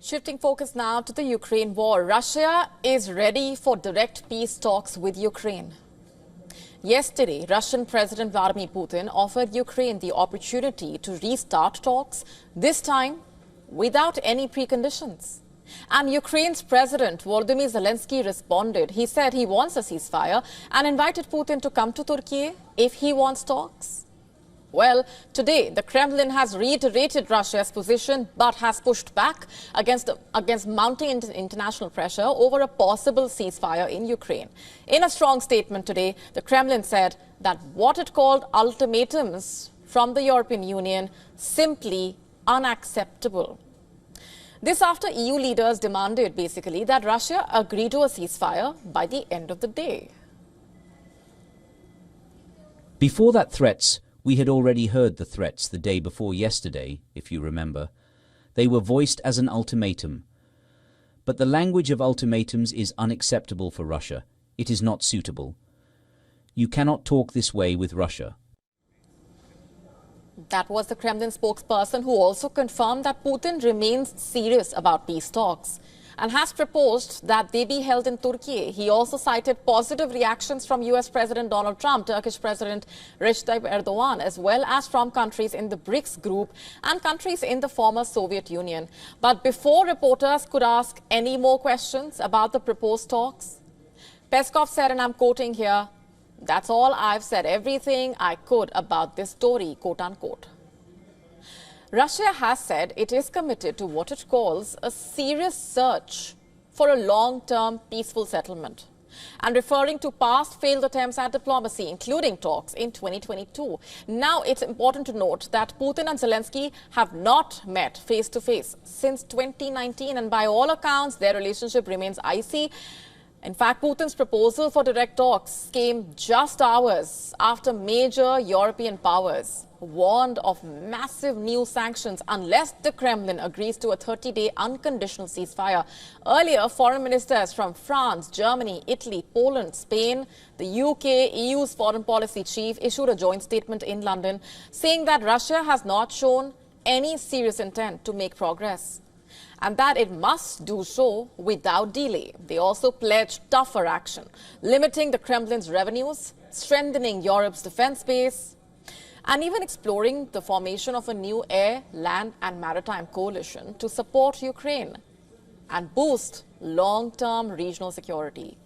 Shifting focus now to the Ukraine war. Russia is ready for direct peace talks with Ukraine. Yesterday, Russian President Vladimir Putin offered Ukraine the opportunity to restart talks, this time without any preconditions. And Ukraine's President Volodymyr Zelensky responded. He said he wants a ceasefire and invited Putin to come to Turkey if he wants talks. Well, today, the Kremlin has reiterated Russia's position but has pushed back against mounting international pressure over a possible ceasefire in Ukraine. In a strong statement today, the Kremlin said that what it called ultimatums from the European Union simply unacceptable. This after EU leaders demanded basically that Russia agree to a ceasefire by the end of the day. Before that threats, we had already heard the threats the day before yesterday, if you remember. They were voiced as an ultimatum. But the language of ultimatums is unacceptable for Russia. It is not suitable. You cannot talk this way with Russia. That was the Kremlin spokesperson who also confirmed that Putin remains serious about peace talks and has proposed that they be held in Turkey. He also cited positive reactions from US President Donald Trump, Turkish President Recep Tayyip Erdogan, as well as from countries in the BRICS group and countries in the former Soviet Union. But before reporters could ask any more questions about the proposed talks, Peskov said, and I'm quoting here, "That's all I've said, everything I could about this story," quote unquote. Russia has said it is committed to what it calls a serious search for a long-term peaceful settlement, and referring to past failed attempts at diplomacy, including talks in 2022. Now, it's important to note that Putin and Zelensky have not met face-to-face since 2019, and by all accounts, their relationship remains icy. In fact, Putin's proposal for direct talks came just hours after major European powers warned of massive new sanctions unless the Kremlin agrees to a 30-day unconditional ceasefire. Earlier, foreign ministers from France, Germany, Italy, Poland, Spain, the UK, EU's foreign policy chief issued a joint statement in London saying that Russia has not shown any serious intent to make progress, and that it must do so without delay. They also pledged tougher action, limiting the Kremlin's revenues, strengthening Europe's defense base, and even exploring the formation of a new air, land and maritime coalition to support Ukraine and boost long-term regional security.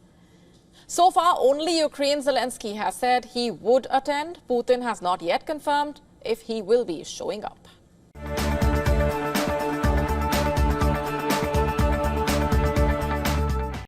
So far, only Ukraine's Zelensky has said he would attend. Putin has not yet confirmed if he will be showing up.